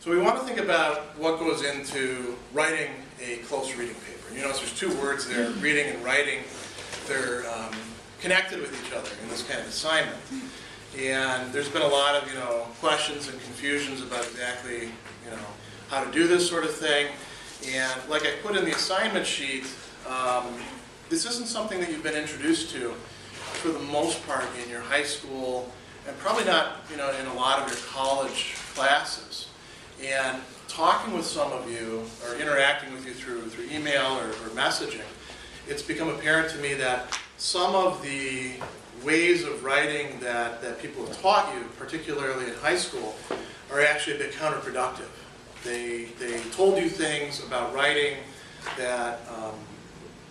So we want to think about what goes into writing a close reading paper. You notice there's two words there, reading and writing. They're connected with each other in this kind of assignment. And there's been a lot of questions and confusions about exactly how to do this sort of thing. And like I put in the assignment sheet, this isn't something that you've been introduced to for the most part in your high school, and probably not in a lot of your college classes. And talking with some of you, or interacting with you through email or messaging, it's become apparent to me that some of the ways of writing that people have taught you, particularly in high school, are actually a bit counterproductive. They told you things about writing that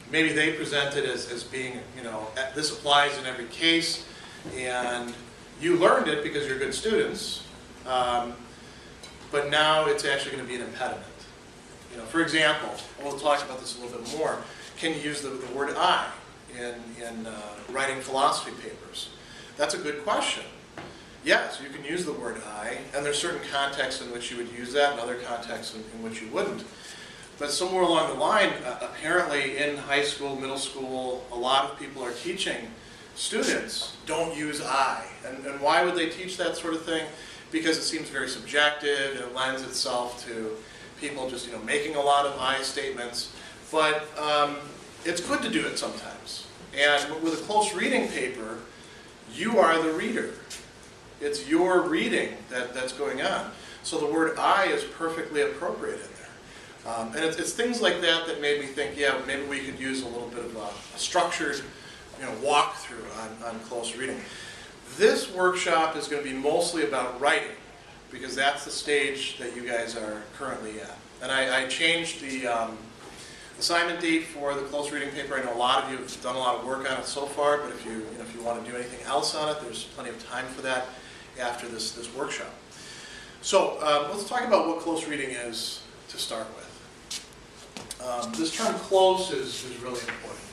maybe they presented as being, this applies in every case, and you learned it because you're good students, but now it's actually going to be an impediment. For example, we'll talk about this a little bit more. Can you use the word I in writing philosophy papers? That's a good question. Yes, you can use the word I, and there's certain contexts in which you would use that and other contexts in which you wouldn't. But somewhere along the line, apparently in high school, middle school, a lot of people are teaching students, don't use I. And why would they teach that sort of thing? Because it seems very subjective, and it lends itself to people just making a lot of I statements. But it's good to do it sometimes. And with a close reading paper, you are the reader. It's your reading that's going on. So the word I is perfectly appropriate in there. And it's things like that that made me think, yeah, maybe we could use a little bit of a structured walkthrough on close reading. This workshop is going to be mostly about writing, because that's the stage that you guys are currently at. And I changed the assignment date for the close reading paper. I know a lot of you have done a lot of work on it so far, but if you want to do anything else on it, there's plenty of time for that after this workshop. So let's talk about what close reading is to start with. This term close is really important.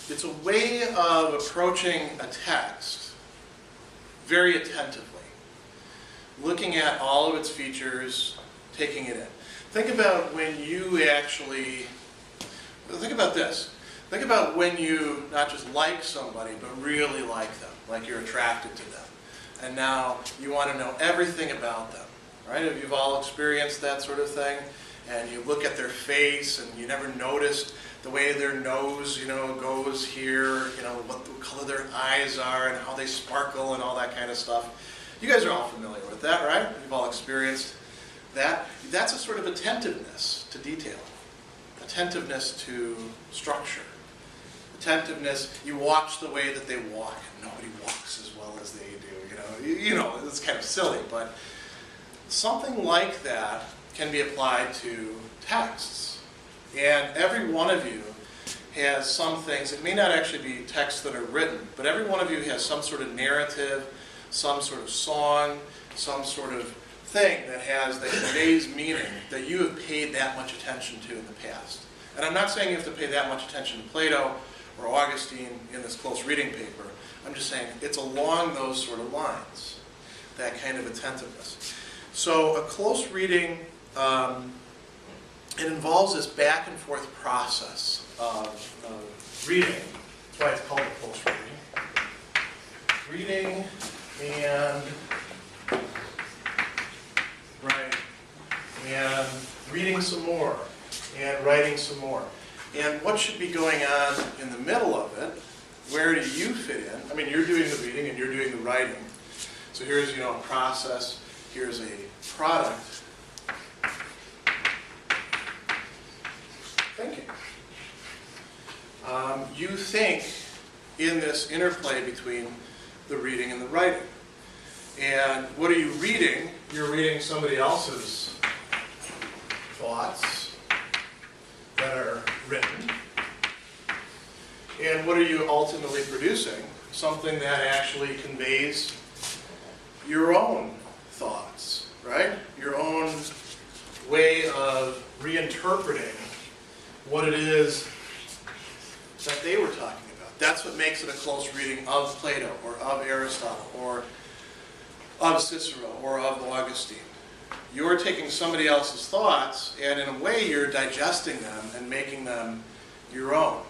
It's a way of approaching a text very attentively, looking at all of its features, taking it in. Think about when you think about this. Think about when you not just like somebody, but really like them, like you're attracted to them. And now you want to know everything about them, right? You've all experienced that sort of thing. And you look at their face, and you never noticed the way their nose, goes here, what the color their eyes are, and how they sparkle, and all that kind of stuff. You guys are all familiar with that, right? You've all experienced that. That's a sort of attentiveness to detail, attentiveness to structure, attentiveness. You watch the way that they walk, and nobody walks as well as they do. It's kind of silly, but something like that can be applied to texts. And every one of you has some things. It may not actually be texts that are written, but every one of you has some sort of narrative, some sort of song, some sort of thing that conveys meaning that you have paid that much attention to in the past. And I'm not saying you have to pay that much attention to Plato or Augustine in this close reading paper. I'm just saying it's along those sort of lines, that kind of attentiveness. So a close reading, it involves this back and forth process of reading. That's why it's called a close reading. Reading and writing. And reading some more. And writing some more. And what should be going on in the middle of it? Where do you fit in? I mean, you're doing the reading and you're doing the writing. So here's, a process. Here's a product. Thinking. You think in this interplay between the reading and the writing. And what are you reading? You're reading somebody else's thoughts that are written. And what are you ultimately producing? Something that actually conveys your own thoughts, right? Your own way of reinterpreting what it is that they were talking about. That's what makes it a close reading of Plato or of Aristotle or of Cicero or of Augustine. You're taking somebody else's thoughts, and in a way you're digesting them and making them your own.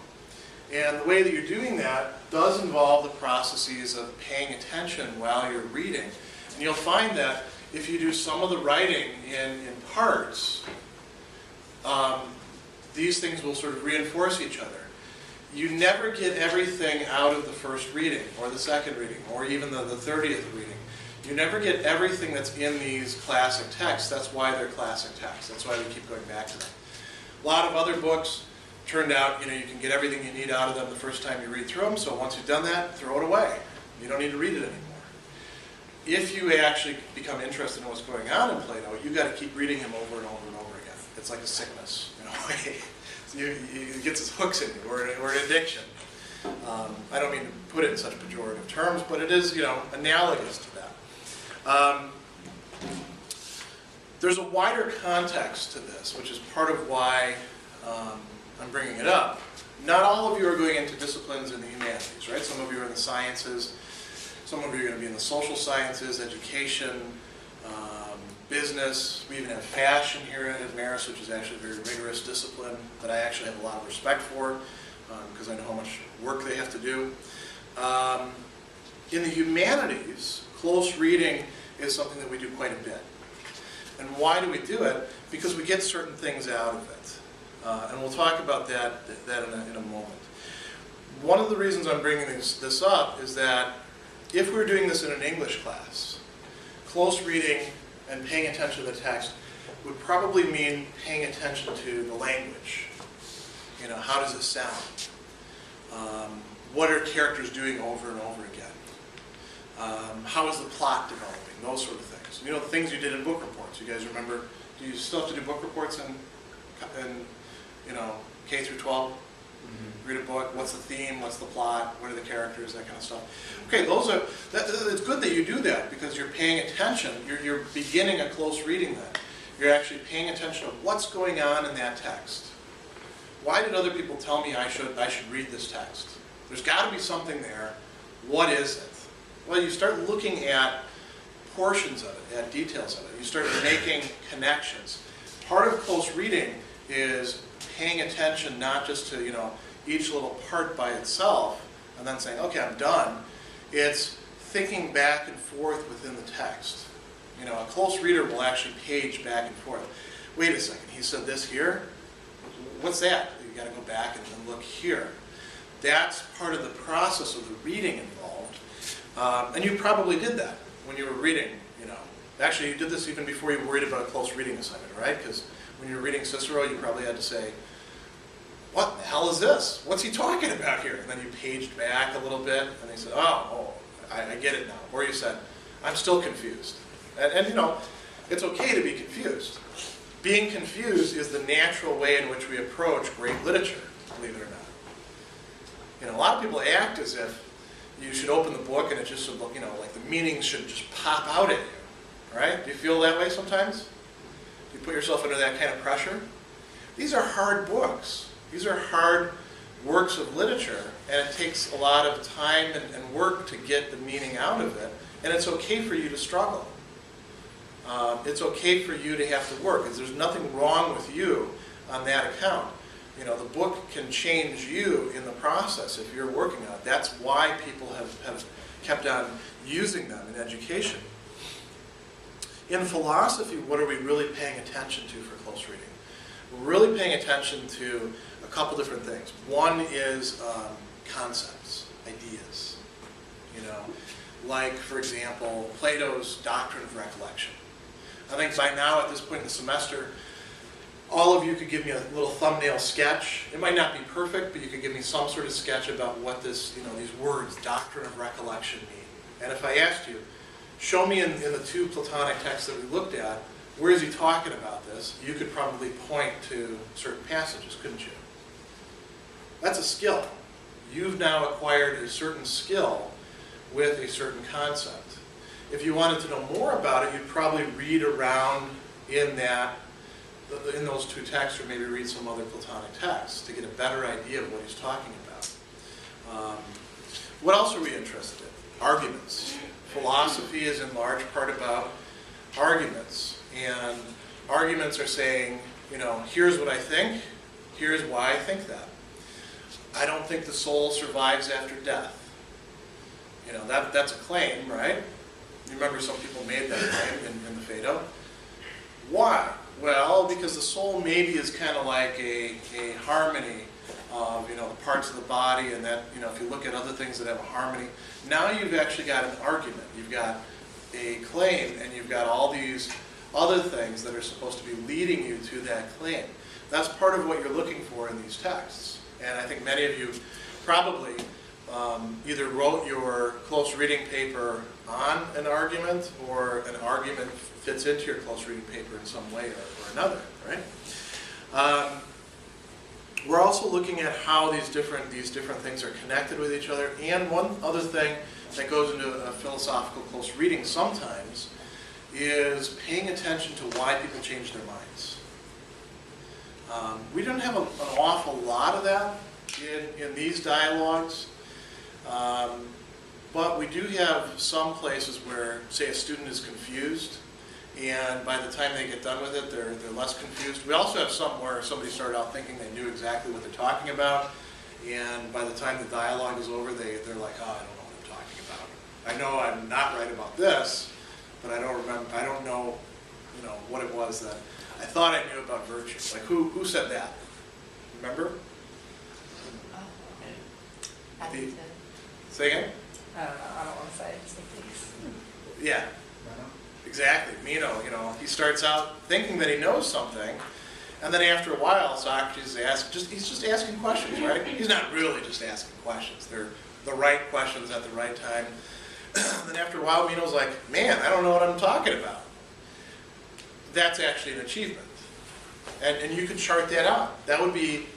And the way that you're doing that does involve the processes of paying attention while you're reading. And you'll find that if you do some of the writing in parts, these things will sort of reinforce each other. You never get everything out of the first reading, or the second reading, or even the 30th reading. You never get everything that's in these classic texts. That's why they're classic texts. That's why we keep going back to them. A lot of other books turned out, you can get everything you need out of them the first time you read through them, so once you've done that, throw it away. You don't need to read it anymore. If you actually become interested in what's going on in Plato, you've got to keep reading him over and over and over again. It's like a sickness, in a way. It gets its hooks in you, or an addiction. I don't mean to put it in such pejorative terms, but it is, analogous to that. There's a wider context to this, which is part of why I'm bringing it up. Not all of you are going into disciplines in the humanities, right? Some of you are in the sciences. Some of you are going to be in the social sciences, education, business. We even have fashion here at Marist, which is actually a very rigorous discipline that I actually have a lot of respect for because I know how much work they have to do. In the humanities, close reading is something that we do quite a bit. And why do we do it? Because we get certain things out of it. And we'll talk about that in a moment. One of the reasons I'm bringing this up is that if we're doing this in an English class, close reading and paying attention to the text would probably mean paying attention to the language. How does it sound? What are characters doing over and over again? How is the plot developing? Those sort of things. The things you did in book reports. You guys remember? Do you still have to do book reports in K through 12? Mm-hmm. Read a book. What's the theme? What's the plot? What are the characters? That kind of stuff. Okay, it's good that you do that because you're paying attention. You're beginning a close reading then. You're actually paying attention to what's going on in that text. Why did other people tell me I should read this text? There's got to be something there. What is it? Well, you start looking at portions of it, at details of it. You start making connections. Part of close reading is paying attention not just to each little part by itself and then saying, okay, I'm done. It's thinking back and forth within the text. A close reader will actually page back and forth. Wait a second, he said this here? What's that? You got to go back and look here. That's part of the process of the reading involved. And you probably did that when you were reading, Actually, you did this even before you worried about a close reading assignment, right? Because when you were reading Cicero, you probably had to say, what the hell is this? What's he talking about here? And then you paged back a little bit, and they said, I get it now. Or you said, I'm still confused. And it's okay to be confused. Being confused is the natural way in which we approach great literature, believe it or not. A lot of people act as if you should open the book and it just should look, like the meanings should just pop out at you. Right? Do you feel that way sometimes? Do you put yourself under that kind of pressure? These are hard books. These are hard works of literature, and it takes a lot of time and work to get the meaning out of it, and it's okay for you to struggle. It's okay for you to have to work, because there's nothing wrong with you on that account. The book can change you in the process if you're working on it. That's why people have kept on using them in education. In philosophy, what are we really paying attention to for close reading? We're really paying attention to a couple different things. One is concepts, ideas. Like, for example, Plato's doctrine of recollection. I think by now, at this point in the semester, all of you could give me a little thumbnail sketch. It might not be perfect, but you could give me some sort of sketch about what these words, doctrine of recollection, mean. And if I asked you, show me in the two Platonic texts that we looked at, where is he talking about this? You could probably point to certain passages, couldn't you? That's a skill. You've now acquired a certain skill with a certain concept. If you wanted to know more about it, you'd probably read around in those two texts, or maybe read some other Platonic texts to get a better idea of what he's talking about. What else are we interested in? Arguments. philosophy is in large part about arguments. And arguments are saying, you know, here's what I think, here's why I think that. I don't think the soul survives after death. You know, that's a claim, right? You remember some people made that claim in the Phaedo. Why? Well, because the soul maybe is kind of like a harmony of, you know, the parts of the body, and that, you know, if you look at other things that have a harmony, now you've actually got an argument. You've got a claim, and you've got all these other things that are supposed to be leading you to that claim. That's part of what you're looking for in these texts. And I think many of you probably either wrote your close reading paper on an argument, or an argument fits into your close reading paper in some way or another, right? We're also looking at how these different things are connected with each other. And one other thing that goes into a philosophical close reading sometimes is paying attention to why people change their minds. We don't have an awful lot of that in these dialogues, but we do have some places where, say, a student is confused, and by the time they get done with it, they're less confused. We also have some where somebody started out thinking they knew exactly what they're talking about, and by the time the dialogue is over, they're like, oh, I don't know what I'm talking about. I know I'm not right about this, but I don't know, you know, what it was that I thought I knew about virtue. Like, who said that? Remember? I think so. Say again? I don't want to say it, just in case. Yeah, exactly. Meno, you know, he starts out thinking that he knows something, and then after a while, Socrates he's just asking questions, right? He's not really just asking questions. They're the right questions at the right time. Then after a while, Meno's like, man, I don't know what I'm talking about. That's actually an achievement. And you could chart that out. That would be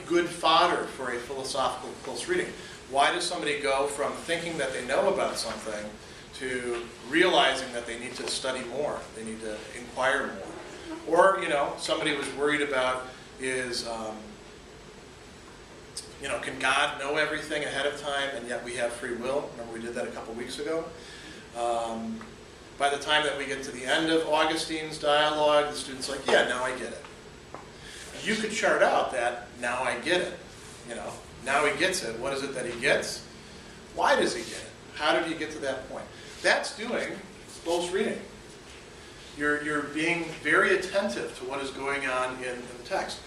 good fodder for a philosophical close reading. Why does somebody go from thinking that they know about something to realizing that they need to study more, they need to inquire more? Or, you know, somebody was worried about is, you know, can God know everything ahead of time and yet we have free will? Remember we did that a couple weeks ago? By the time that we get to the end of Augustine's dialogue, the student's like, yeah, now I get it. You could chart out that, now I get it. You know, now he gets it. What is it that he gets? Why does he get it? How did he get to that point? That's doing close reading. You're being very attentive to what is going on in the text.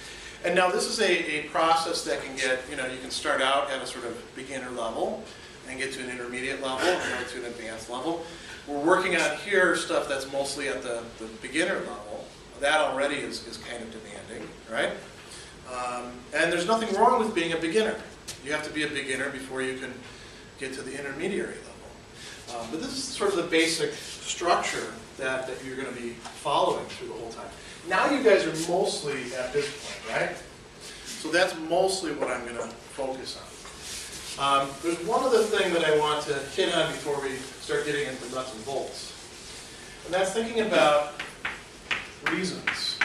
And now this is a process that can get, you know, you can start out at a sort of beginner level and get to an intermediate level and go to an advanced level. We're working on here stuff that's mostly at the beginner level. That already is kind of demanding, right? And there's nothing wrong with being a beginner. You have to be a beginner before you can get to the intermediary level. But this is sort of the basic structure that you're going to be following through the whole time. Now you guys are mostly at this point, right? So that's mostly what I'm going to focus on. There's one other thing that I want to hit on before we start getting into nuts and bolts. And that's thinking about reasons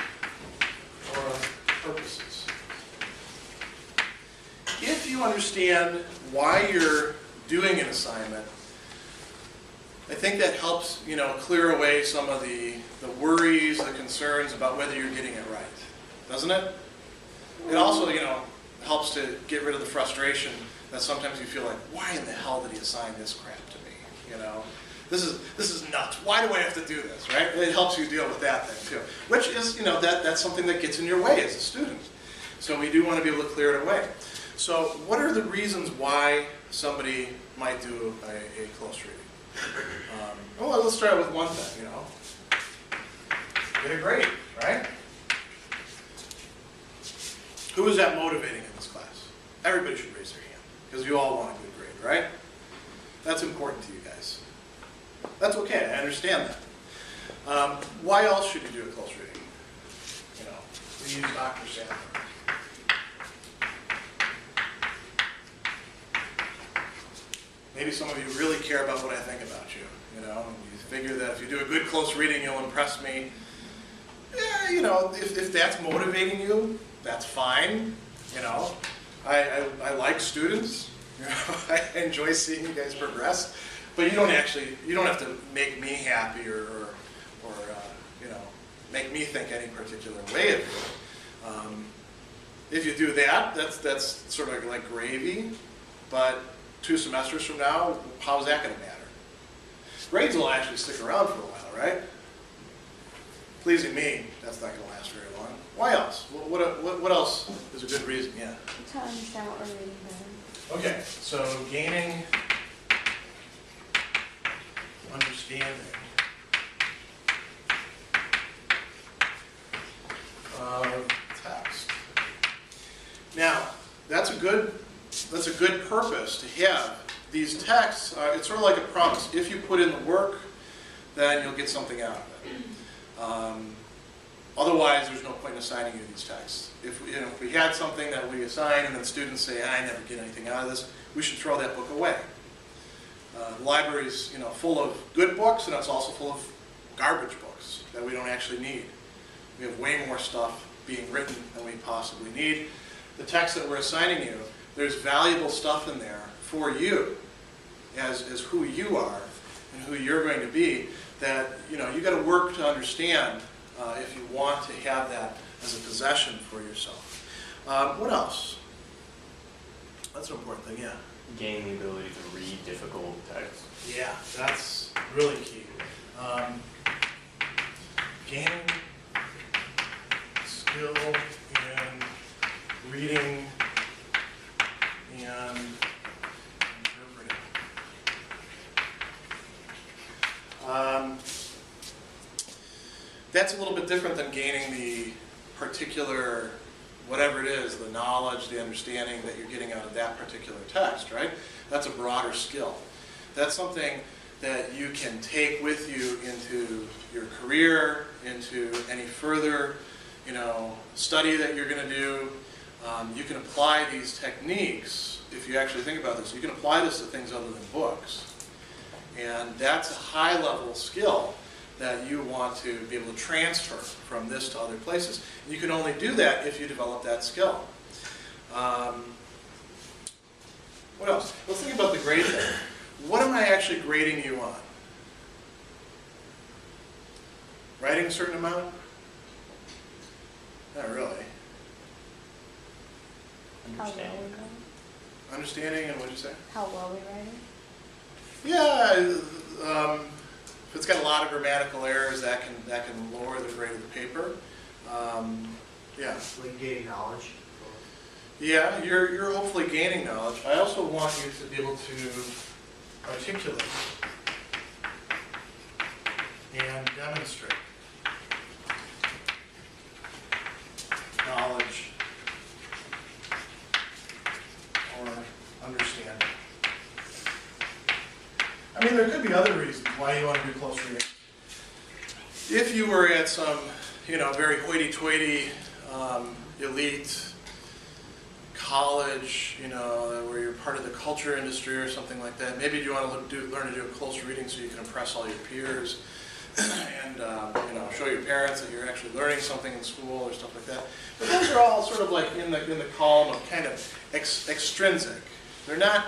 or purposes. If you understand why you're doing an assignment, I think that helps, you know, clear away some of the worries, the concerns about whether you're getting it right, doesn't it? It also, you know, helps to get rid of the frustration that sometimes you feel like, why in the hell did he assign this crap to me? You know, this is nuts. Why do I have to do this, right? It helps you deal with that thing too, which is, you know, that's something that gets in your way as a student. So we do want to be able to clear it away. So what are the reasons why somebody might do a close reading? Well, let's start with one thing, you know. Get a grade, right? Who is that motivating in this class? Everybody should raise their hand, because you all want a good grade, right? That's important to you guys. That's okay, I understand that. Why else should you do a close reading? You know, we use Dr. Sadler. Maybe some of you really care about what I think about you, you know, and you figure that if you do a good close reading, you'll impress me. Yeah, you know, if that's motivating you, that's fine, you know. I like students, you know, I enjoy seeing you guys progress. But you don't have to make me happy or you know, make me think any particular way of it. If you do that, that's sort of like gravy. But 2 semesters from now, how's that going to matter? Grades will actually stick around for a while, right? Pleasing me, that's not going to last very long. Why else? What else is a good reason? Yeah. To understand what we're reading better. Okay, so gaining understanding of text. Now, that's a good purpose to have these texts. It's sort of like a promise. If you put in the work, then you'll get something out of it. Otherwise, there's no point in assigning you these texts. If we had something that we assign and then students say, I never get anything out of this, we should throw that book away. The library's full of good books, and it's also full of garbage books that we don't actually need. We have way more stuff being written than we possibly need. The text that we're assigning you, there's valuable stuff in there for you as who you are and who you're going to be that you got to work to understand if you want to have that as a possession for yourself. What else? That's an important thing, yeah. Gaining the ability to read difficult text. Yeah, that's really key. Gaining skill in reading and interpreting. That's a little bit different than gaining the particular, whatever it is, the knowledge, the understanding that you're getting out of that particular text, right? That's a broader skill. That's something that you can take with you into your career, into any further, study that you're going to do. You can apply these techniques, if you actually think about this, you can apply this to things other than books. And that's a high-level skill that you want to be able to transfer from this to other places. You can only do that if you develop that skill. What else? Let's think about the grade thing. What am I actually grading you on? Writing a certain amount? Not really. How well Understanding. we write. Understanding and what'd you say? How well we write it. Yeah, if it's got a lot of grammatical errors, that can lower the grade of the paper. Yeah. Like gaining knowledge. Yeah, you're hopefully gaining knowledge. I also want you to be able to articulate and demonstrate knowledge or understanding. I mean, there could be other reasons why you want to do close reading. If you were at some, very hoity-toity, elite college, where you're part of the culture industry or something like that, maybe you want to learn to do a close reading so you can impress all your peers and show your parents that you're actually learning something in school or stuff like that. But those are all sort of like in the column of kind of extrinsic. They're not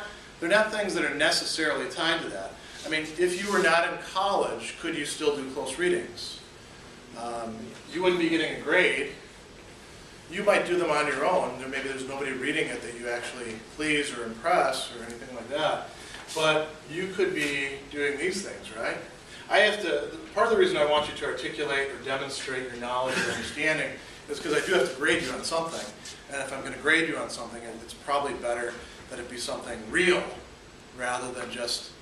things that are necessarily tied to that. I mean, if you were not in college, could you still do close readings? You wouldn't be getting a grade. You might do them on your own. Maybe there's nobody reading it that you actually please or impress or anything like that. But you could be doing these things, right? Part of the reason I want you to articulate or demonstrate your knowledge or understanding is because I do have to grade you on something. And if I'm going to grade you on something, it's probably better that it be something real rather than just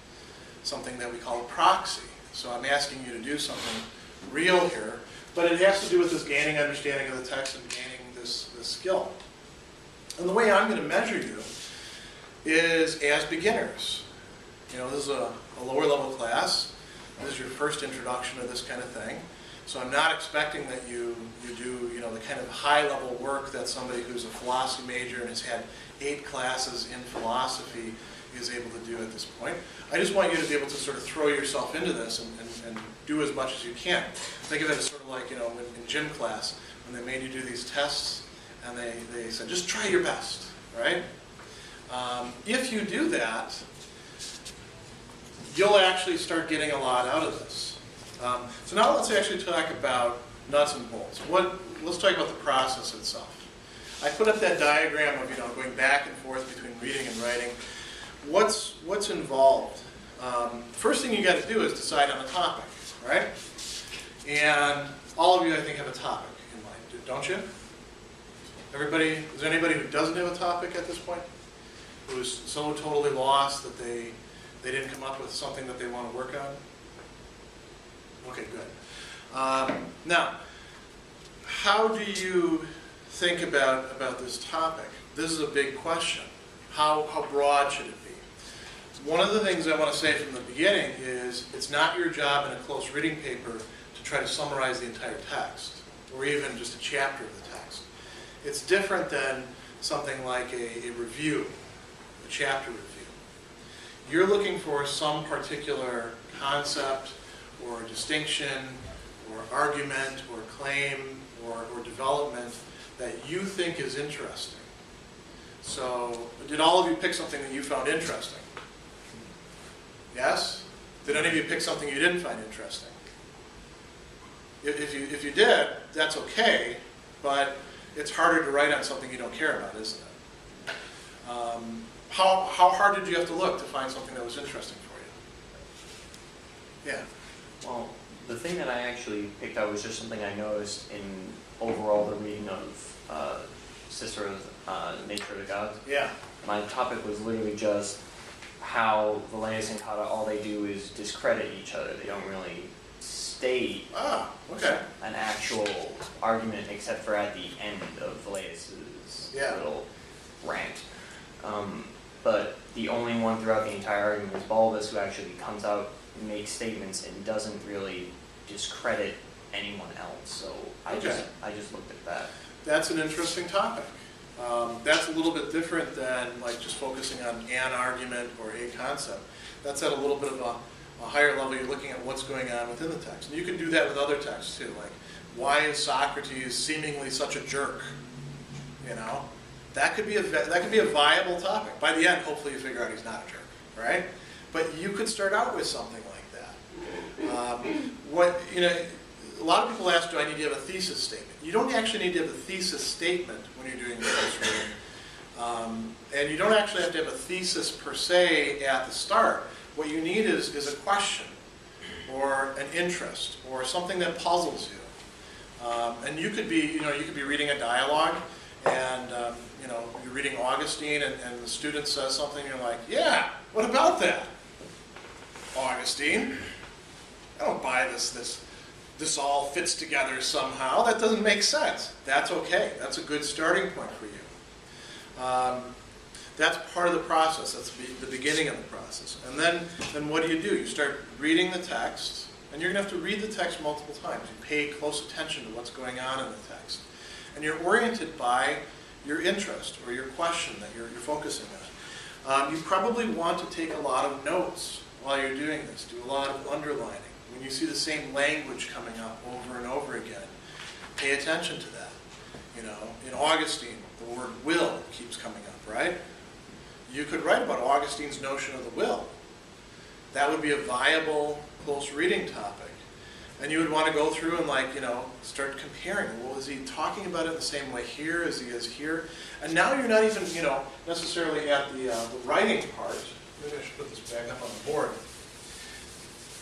something that we call a proxy. So I'm asking you to do something real here, but it has to do with this gaining understanding of the text and gaining this skill. And the way I'm going to measure you is as beginners. This is a lower level class. This is your first introduction to this kind of thing. So I'm not expecting that you do the kind of high level work that somebody who's a philosophy major and has had 8 classes in philosophy is able to do at this point. I just want you to be able to sort of throw yourself into this and do as much as you can. Think of it as sort of like, in gym class, when they made you do these tests, and they said, just try your best, right? If you do that, you'll actually start getting a lot out of this. So now let's actually talk about nuts and bolts. Let's talk about the process itself. I put up that diagram of going back and forth between reading and writing. What's involved? First thing you got to do is decide on a topic, right? And all of you, I think, have a topic in mind, don't you? Everybody? Is there anybody who doesn't have a topic at this point? Who's so totally lost that they didn't come up with something that they want to work on? Okay, good. Now, how do you think about this topic? This is a big question. How broad should it be? One of the things I want to say from the beginning is it's not your job in a close reading paper to try to summarize the entire text, or even just a chapter of the text. It's different than something like a review, a chapter review. You're looking for some particular concept or distinction or argument or claim or development that you think is interesting. So, did all of you pick something that you found interesting? Yes? Did any of you pick something you didn't find interesting? If you did, that's okay, but it's harder to write on something you don't care about, isn't it? How hard did you have to look to find something that was interesting for you? Yeah. Well, the thing that I actually picked out was just something I noticed in overall the reading of Cicero's Nature of the Gods. Yeah. My topic was literally just how Velleius and Cotta, all they do is discredit each other. They don't really state an actual argument except for at the end of Velleius's little rant. But the only one throughout the entire argument is Balbus, who actually comes out and makes statements and doesn't really discredit anyone else. So I just looked at that. That's an interesting topic. That's a little bit different than like just focusing on an argument or a concept. That's at a little bit of a higher level. You're looking at what's going on within the text. And you can do that with other texts too. Like, why is Socrates seemingly such a jerk? You know, that could be a viable topic. By the end, hopefully you figure out he's not a jerk, right? But you could start out with something like that. A lot of people ask, do I need to have a thesis statement? You don't actually need to have a thesis statement when you're doing close reading. And you don't actually have to have a thesis per se at the start. What you need is a question or an interest or something that puzzles you. And you could be reading a dialogue and you're reading Augustine and the student says something, you're like, yeah, what about that? Augustine, I don't buy this all fits together somehow. That doesn't make sense. That's okay. That's a good starting point for you. That's part of the process. That's the beginning of the process. And then what do? You start reading the text, and you're going to have to read the text multiple times. You pay close attention to what's going on in the text. And you're oriented by your interest or your question that you're focusing on. You probably want to take a lot of notes while you're doing this. Do a lot of underlining. When you see the same language coming up over and over again, pay attention to that. In Augustine, the word will keeps coming up, right? You could write about Augustine's notion of the will. That would be a viable close reading topic. And you would want to go through and start comparing. Well, is he talking about it the same way here as he is here? And now you're not even, necessarily at the writing part. Maybe I should put this back up on the board.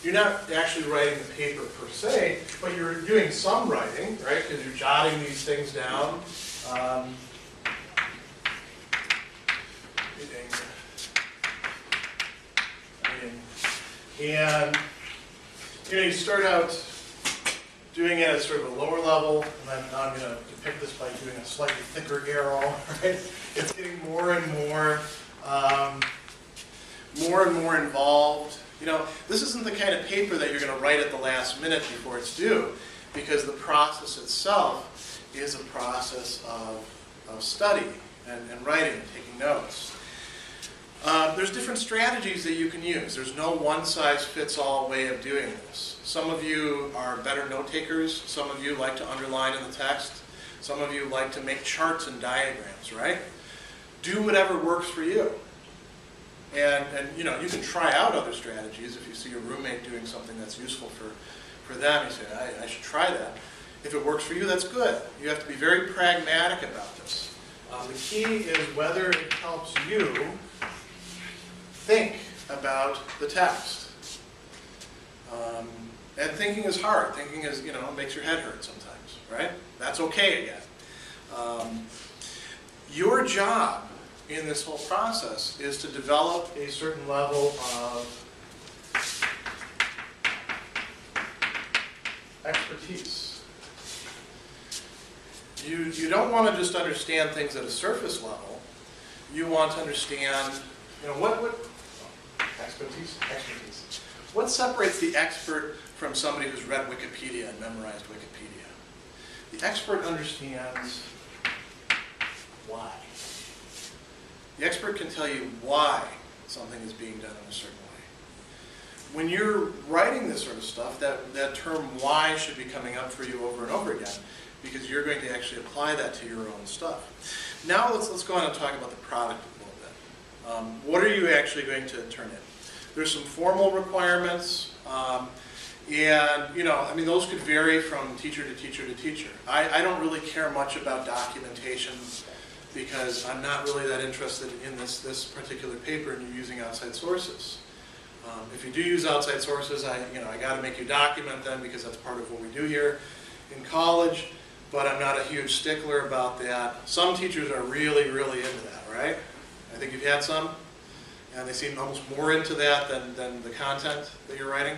You're not actually writing the paper per se, but you're doing some writing, right? Because you're jotting these things down. And you start out doing it at sort of a lower level, and then now I'm going to depict this by doing a slightly thicker arrow, right? It's getting more and more involved. This isn't the kind of paper that you're going to write at the last minute before it's due, because the process itself is a process of study and writing and taking notes. There's different strategies that you can use. There's no one-size-fits-all way of doing this. Some of you are better note takers. Some of you like to underline in the text. Some of you like to make charts and diagrams, right? Do whatever works for you. And you know, you can try out other strategies. If you see your roommate doing something that's useful for them, you say, I should try that. If it works for you, that's good. You have to be very pragmatic about this. The key is whether it helps you think about the text. And thinking is hard. Thinking is, you know, makes your head hurt sometimes, right? That's okay again. Your job in this whole process is to develop a certain level of expertise. You don't want to just understand things at a surface level. You want to understand, you know, expertise? Expertise. What separates the expert from somebody who's read Wikipedia and memorized Wikipedia? The expert understands why. The expert can tell you why something is being done in a certain way. When you're writing this sort of stuff, that term why should be coming up for you over and over again, because you're going to actually apply that to your own stuff. Now let's go on and talk about the product a little bit. What are you actually going to turn in? There's some formal requirements, and you know, I mean, those could vary from teacher to teacher to teacher. I don't really care much about documentation because I'm not really that interested in this particular paper and you're using outside sources. If you do use outside sources, I got to make you document them because that's part of what we do here in college. But I'm not a huge stickler about that. Some teachers are really, really into that, right? I think you've had some, and they seem almost more into that than the content that you're writing.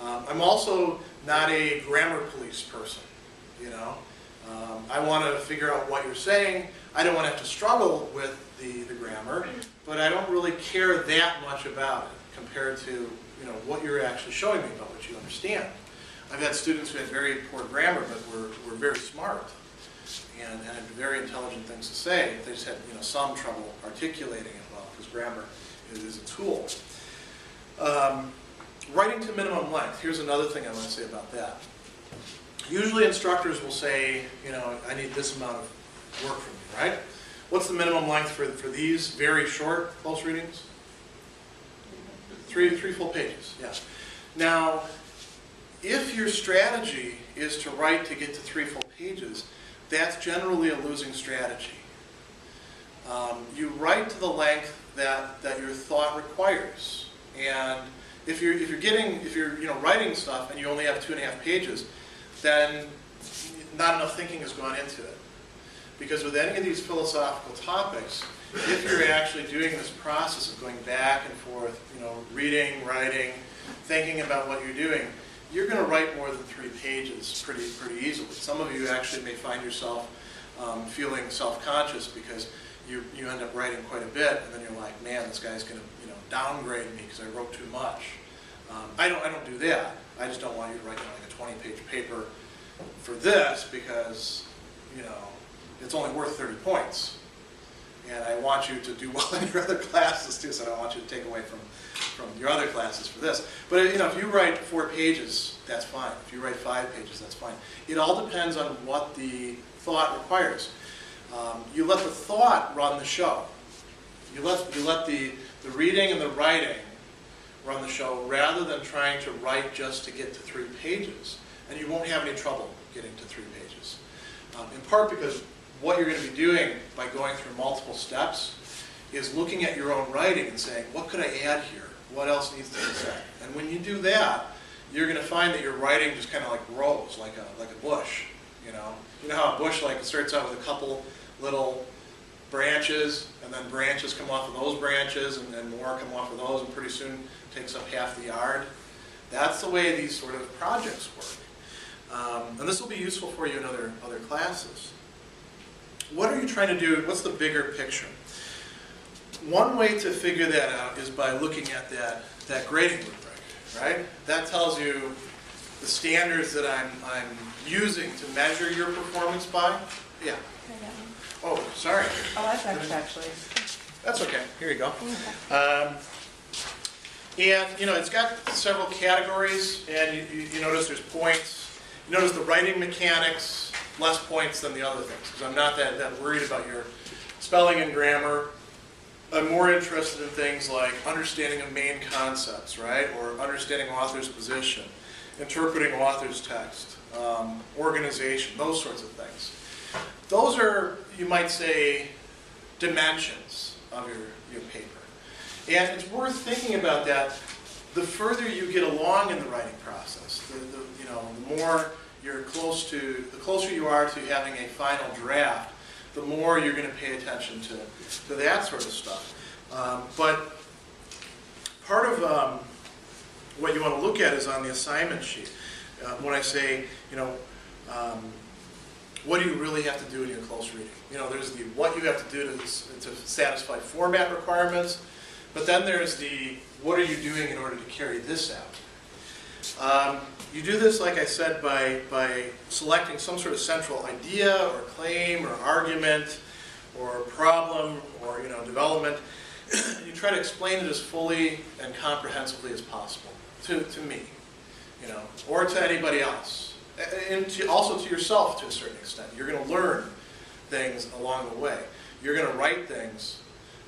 I'm also not a grammar police person, you know. I want to figure out what you're saying. I don't want to have to struggle with the grammar, but I don't really care that much about it compared to, you know, what you're actually showing me about what you understand. I've had students who had very poor grammar, but were very smart and had very intelligent things to say. They just had, you know, some trouble articulating it well, because grammar is a tool. Writing to minimum length. Here's another thing I want to say about that. Usually instructors will say, you know, I need this amount of work from you, right? What's the minimum length for these very short close readings? Three full pages, yeah. Now, if your strategy is to write to get to 3 full pages, that's generally a losing strategy. You write to the length that your thought requires, and if you're writing stuff and you only have 2.5 pages, then not enough thinking has gone into it. Because with any of these philosophical topics, if you're actually doing this process of going back and forth, you know, reading, writing, thinking about what you're doing, you're going to write more than 3 pages pretty easily. Some of you actually may find yourself feeling self-conscious because you end up writing quite a bit, and then you're like, man, this guy's going to, you know, downgrade me because I wrote too much. I don't do that. I just don't want you to write, you know, like a 20-page paper for this because, you know, it's only worth 30 points. And I want you to do well in your other classes too, so I don't want you to take away from your other classes for this. But, you know, if you write 4 pages, that's fine. If you write 5 pages, that's fine. It all depends on what the thought requires. You let the thought run the show. You let the reading and the writing run the show rather than trying to write just to get to 3 pages. And you won't have any trouble getting to 3 pages. In part because what you're going to be doing by going through multiple steps is looking at your own writing and saying, what could I add here? What else needs to be said? And when you do that, you're going to find that your writing just kind of like grows like a bush. You know how a bush like starts out with a couple little branches, and then branches come off of those branches, and then more come off of those, and pretty soon it takes up half the yard. That's the way these sort of projects work. And this will be useful for you in other classes. What are you trying to do? What's the bigger picture? One way to figure that out is by looking at that grading rubric, right? That tells you the standards that I'm using to measure your performance by. Yeah. Oh, sorry. Oh, that's actually. That's okay. Here you go. And, you know, it's got several categories, and you notice there's points. You notice the writing mechanics, less points than the other things, because I'm not that worried about your spelling and grammar. I'm more interested in things like understanding of main concepts, right? Or understanding author's position, interpreting author's text, organization, those sorts of things. Those are, you might say, dimensions of your paper. And it's worth thinking about that. The further you get along in the writing process, the more you're close to, the closer you are to having a final draft, the more you're going to pay attention to that sort of stuff. But part of what you want to look at is on the assignment sheet. When I say, what do you really have to do in your close reading? There's the what you have to do to satisfy format requirements, but then there's the what are you doing in order to carry this out? You do this, like I said, by selecting some sort of central idea or claim or argument or problem or development. You try to explain it as fully and comprehensively as possible to me, or to anybody else, and also to yourself to a certain extent. You're going to learn things along the way. You're going to write things.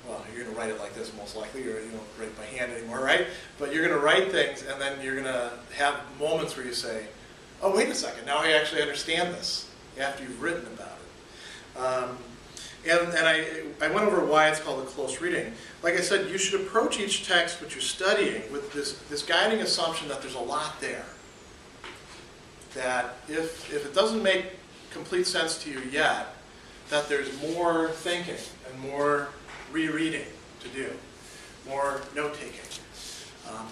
Well, you're going to write it like this most likely. You don't write by hand anymore, right? But you're going to write things, and then you're going to have moments where you say, "Oh, wait a second! Now I actually understand this." After you've written about it. And I went over why it's called a close reading. Like I said, you should approach each text which you're studying with this guiding assumption that there's a lot there. That if it doesn't make complete sense to you yet, that there's more thinking and more rereading to do, more note-taking.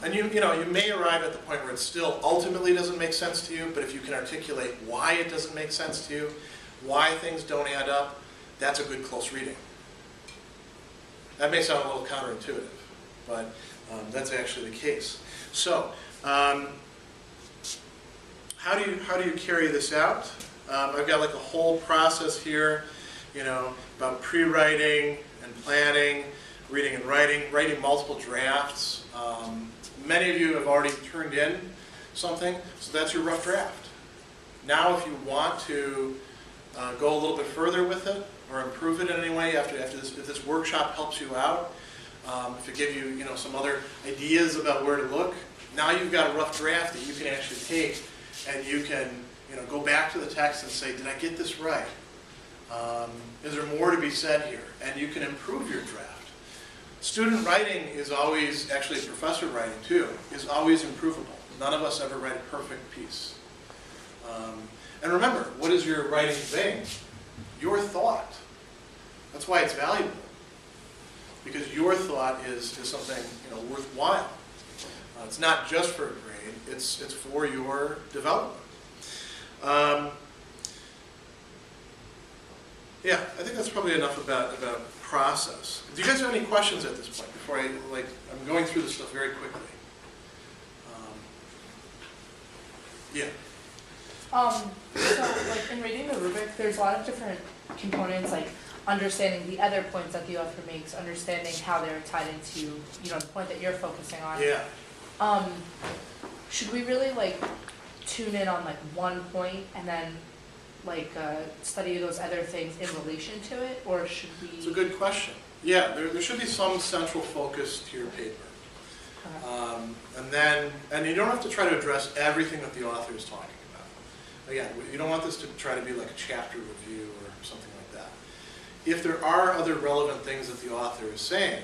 And you may arrive at the point where it still ultimately doesn't make sense to you, but if you can articulate why it doesn't make sense to you, why things don't add up, that's a good close reading. That may sound a little counterintuitive, but that's actually the case. So, how do you carry this out? I've got like a whole process here, about pre-writing and planning, reading and writing multiple drafts. Many of you have already turned in something, so that's your rough draft. Now, if you want to go a little bit further with it or improve it in any way after this, if this workshop helps you out, if it gives you some other ideas about where to look, now you've got a rough draft that you can actually take and you can go back to the text and say, did I get this right? Is there more to be said here? And you can improve your draft. Student writing is always, actually professor writing too, is always improvable. None of us ever write a perfect piece. And remember, what is your writing thing? Your thought. That's why it's valuable. Because your thought is something worthwhile. It's not just for a grade, it's for your development. Yeah, I think that's probably enough about process. Do you guys have any questions at this point before I'm going through this stuff very quickly? Yeah. So, in reading the rubric, there's a lot of different components, like understanding the other points that the author makes, understanding how they're tied into, the point that you're focusing on. Yeah. Should we really tune in on one point and then study those other things in relation to it, or should we? It's a good question. Yeah, there should be some central focus to your paper. And you don't have to try to address everything that the author is talking about. Again, you don't want this to try to be like a chapter review or something like that. If there are other relevant things that the author is saying,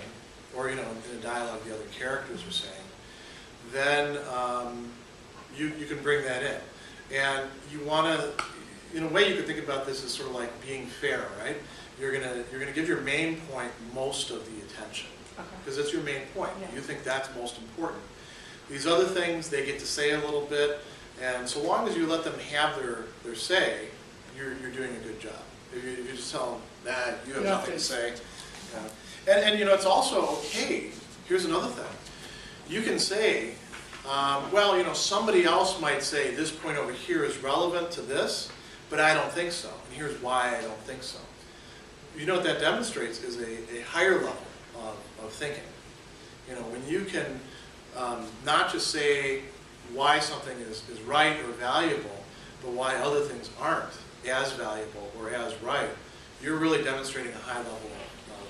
or in a dialogue the other characters are saying, then you can bring that in. And you want to, in a way you could think about this as sort of like being fair, right? You're gonna give your main point most of the attention. Because that's your main point. Yeah. You think that's most important. These other things, they get to say a little bit, and so long as you let them have their say, you're doing a good job. If you just tell them, you have nothing to say. And it's also okay, here's another thing. You can say, somebody else might say this point over here is relevant to this, but I don't think so, and here's why I don't think so. You know what that demonstrates is a higher level of thinking. When you can not just say why something is right or valuable, but why other things aren't as valuable or as right, you're really demonstrating a high level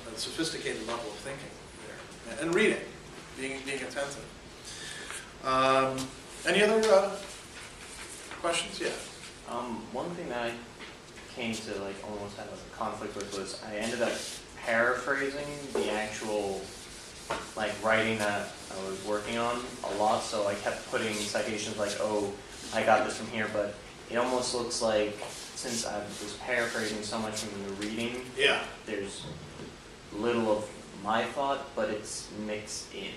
of the sophisticated level of thinking there. And reading, being attentive. Any other questions? Yeah. One thing that I came to like almost have a conflict with was I ended up paraphrasing the actual like writing that I was working on a lot, so I kept putting citations like, oh, I got this from here, but it almost looks like since I was paraphrasing so much from the reading, Yeah. there's little of my thought, but it's mixed in.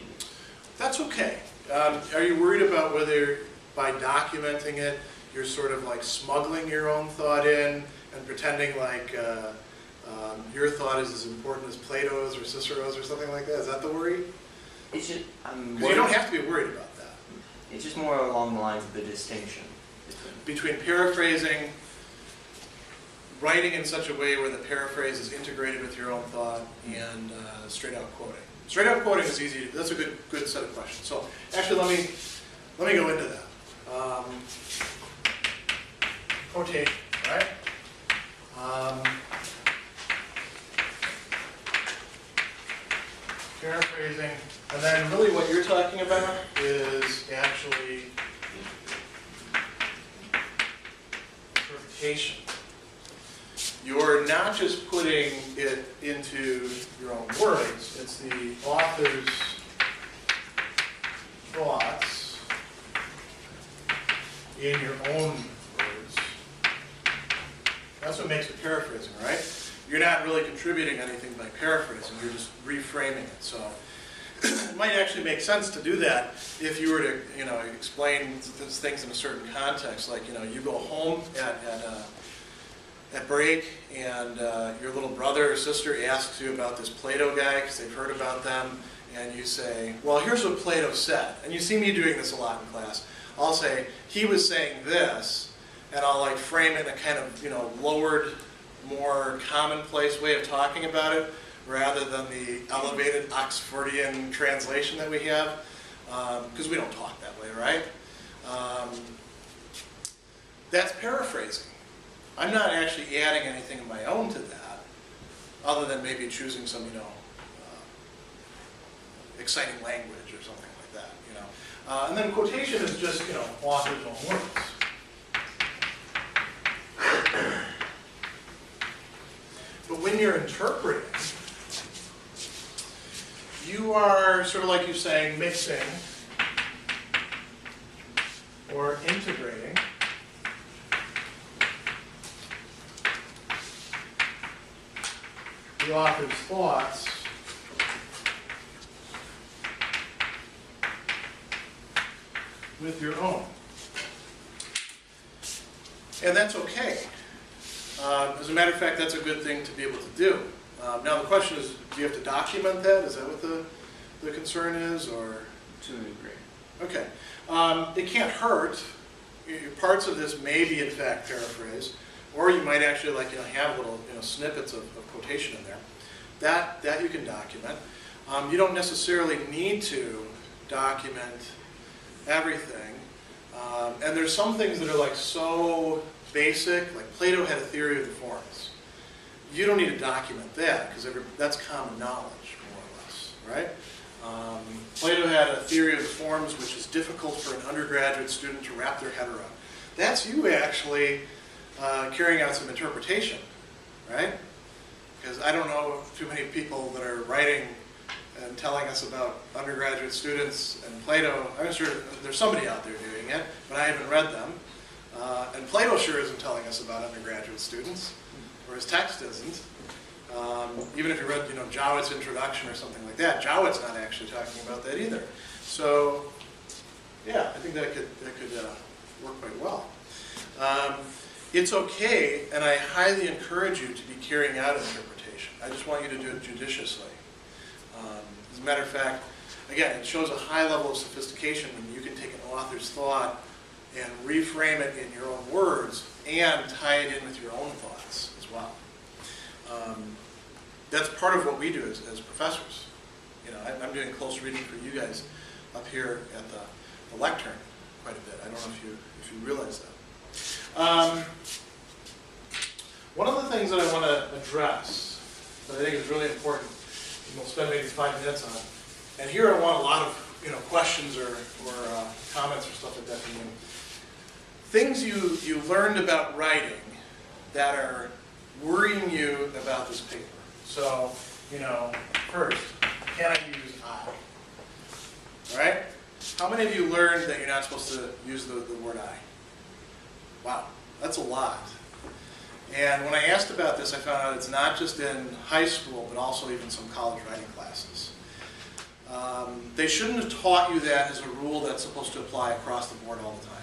That's okay. Are you worried about whether by documenting it, you're sort of like smuggling your own thought in and pretending like your thought is as important as Plato's or Cicero's or something like that? Is that the worry? It's just, Because you don't have to be worried about that. It's just more along the lines of the distinction Between paraphrasing, writing in such a way where the paraphrase is integrated with your own thought, and straight out quoting. Straight out quoting is easy. That's a good set of questions. So actually, let me go into that. Quotation, right? Paraphrasing, and then really what you're talking about is actually interpretation. You're not just putting it into your own words, it's the author's thoughts in your own words. That's what makes it paraphrasing, right? You're not really contributing anything by paraphrasing, you're just reframing it. So it might actually make sense to do that if you were to, explain things in a certain context. Like, you go home at break and your little brother or sister asks you about this Plato guy because they've heard about them, and you say, well, here's what Plato said. And you see me doing this a lot in class. I'll say, he was saying this, and I'll like frame it in a kind of, lowered, more commonplace way of talking about it, rather than the elevated Oxfordian translation that we have, because we don't talk that way, right? That's paraphrasing. I'm not actually adding anything of my own to that, other than maybe choosing some, exciting language or something like that, And then quotation is just, author's own words. But when you're interpreting, you are sort of like you're saying, mixing or integrating the author's thoughts with your own. And that's okay. As a matter of fact, that's a good thing to be able to do. Now the question is, do you have to document that? Is that what the concern is, or? to a degree. Okay. It can't hurt. Parts of this may be in fact paraphrased, or you might actually have little snippets of quotation in there. That you can document. You don't necessarily need to document everything. And there's some things that are so basic, like Plato had a theory of the forms. You don't need to document that, because that's common knowledge, more or less, right? Plato had a theory of the forms which is difficult for an undergraduate student to wrap their head around. That's you actually carrying out some interpretation, right? Because I don't know too many people that are writing and telling us about undergraduate students and Plato. I'm sure there's somebody out there doing it, but I haven't read them. And Plato sure isn't telling us about undergraduate students, or his text isn't. Even if you read, Jowett's introduction or something like that, Jowett's not actually talking about that either. So, yeah, I think that could work quite well. It's okay, and I highly encourage you to be carrying out interpretation. I just want you to do it judiciously. As a matter of fact, again, it shows a high level of sophistication when you can take an author's thought and reframe it in your own words and tie it in with your own thoughts as well. That's part of what we do as professors. I'm doing close reading for you guys up here at the lectern quite a bit. I don't know if you realize that. One of the things that I want to address that I think is really important we'll spend maybe 5 minutes on. And here I want a lot of questions or comments or stuff like that from you. Things you learned about writing that are worrying you about this paper. So, first, can I use I? All right? How many of you learned that you're not supposed to use the word I? Wow, that's a lot. And when I asked about this, I found out it's not just in high school, but also even some college writing classes. They shouldn't have taught you that as a rule that's supposed to apply across the board all the time.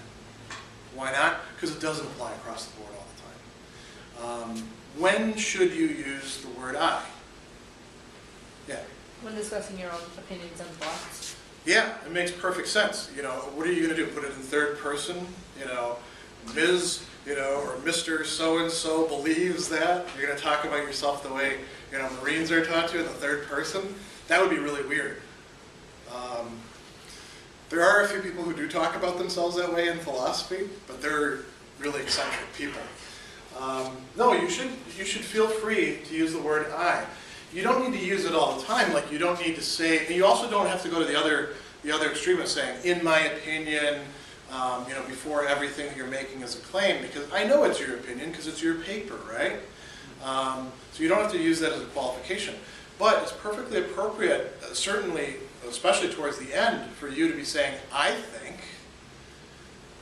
Why not? Because it doesn't apply across the board all the time. When should you use the word I? Yeah. When discussing your own opinions and thoughts. Yeah, it makes perfect sense. What are you going to do? Put it in third person? Ms. Or Mr. So-and-so believes that. You're going to talk about yourself the way, Marines are taught to in the third person. That would be really weird. There are a few people who do talk about themselves that way in philosophy, but they're really eccentric people. No, you should feel free to use the word I. You don't need to use it all the time. Like, you don't need to say, and you also don't have to go to the other extreme of saying, in my opinion, before everything you're making is a claim, because I know it's your opinion because it's your paper, right? So you don't have to use that as a qualification. But it's perfectly appropriate, certainly, especially towards the end, for you to be saying, I think.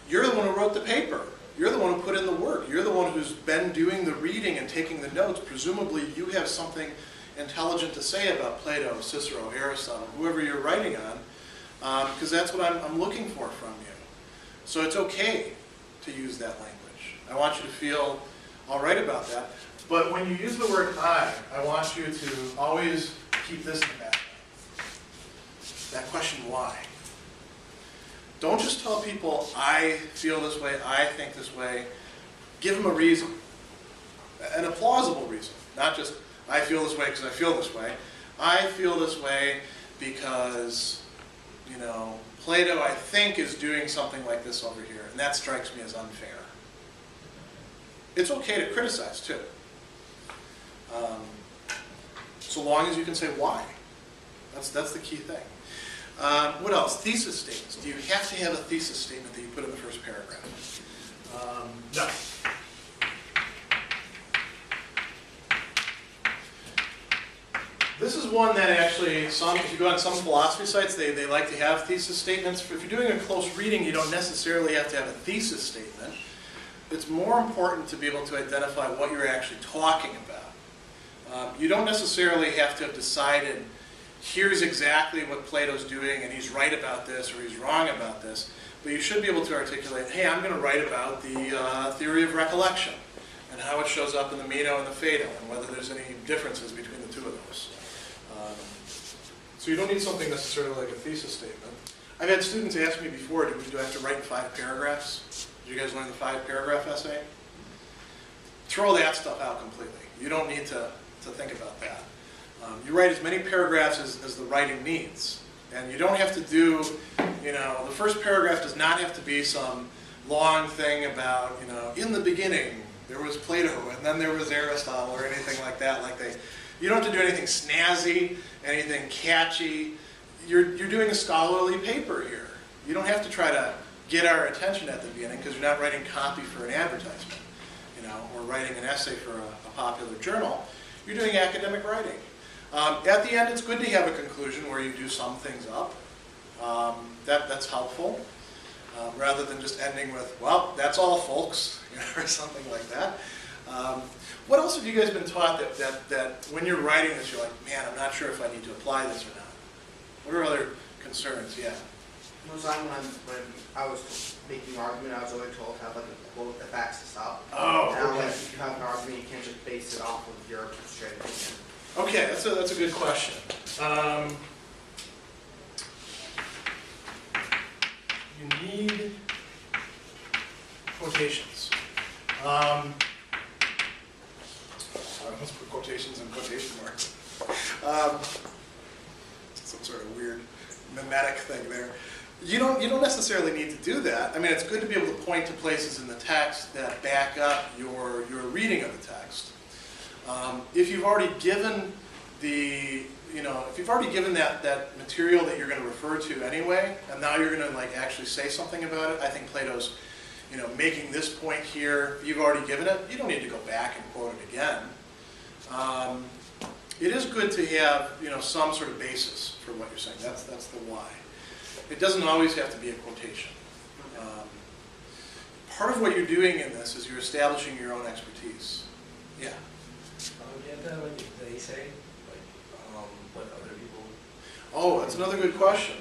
You're the one who wrote the paper. You're the one who put in the work. You're the one who's been doing the reading and taking the notes. Presumably, you have something intelligent to say about Plato, Cicero, Aristotle, whoever you're writing on, because that's what I'm looking for from you. So it's okay to use that language. I want you to feel all right about that. But when you use the word I want you to always keep this in the back. That question, why? Don't just tell people, I feel this way, I think this way. Give them a reason, and a plausible reason. Not just, I feel this way because I feel this way. I feel this way because, Plato, I think, is doing something like this over here, and that strikes me as unfair. It's okay to criticize, too. So long as you can say why. That's the key thing. What else? Thesis statements. Do you have to have a thesis statement that you put in the first paragraph? No. This is one that actually, if you go on some philosophy sites, they like to have thesis statements. If you're doing a close reading, you don't necessarily have to have a thesis statement. It's more important to be able to identify what you're actually talking about. You don't necessarily have to have decided, here's exactly what Plato's doing, and he's right about this, or he's wrong about this. But you should be able to articulate, hey, I'm going to write about the theory of recollection, and how it shows up in the Meno and the Phaedo, and whether there's any differences between the two of those. So you don't need something necessarily like a thesis statement. I've had students ask me before, do I have to write in 5 paragraphs? Did you guys learn the 5-paragraph essay? Throw that stuff out completely. You don't need to think about that. You write as many paragraphs as the writing needs. And you don't have to do, the first paragraph does not have to be some long thing about, in the beginning, there was Plato, and then there was Aristotle, or anything like that. You don't have to do anything snazzy, anything catchy. You're doing a scholarly paper here. You don't have to try to get our attention at the beginning, because you're not writing copy for an advertisement, or writing an essay for a popular journal. You're doing academic writing. At the end, it's good to have a conclusion where you do sum things up. That's helpful, rather than just ending with, well, that's all, folks, or something like that. What else have you guys been taught that when you're writing this, you're like, man, I'm not sure if I need to apply this or not? What are other concerns? Yeah. Most of the time when I was making an argument, I was always told to have like a quote that backs this up. Oh, now, okay. if you have an argument, you can't just base it off of your straight opinion. Okay, that's a good question. You need quotations. Let's put quotations in quotation marks. Some sort of weird mimetic thing there. You don't necessarily need to do that. I mean, it's good to be able to point to places in the text that back up your reading of the text. If you've already given the if you've already given that material that you're going to refer to anyway, and now you're going to like actually say something about it, I think Plato's, making this point here, you've already given it, you don't need to go back and quote it again. It is good to have, some sort of basis for what you're saying. That's the why. It doesn't always have to be a quotation. Part of what you're doing in this is you're establishing your own expertise. Yeah. Yeah, when they say, like, what other people... Oh, that's another good question.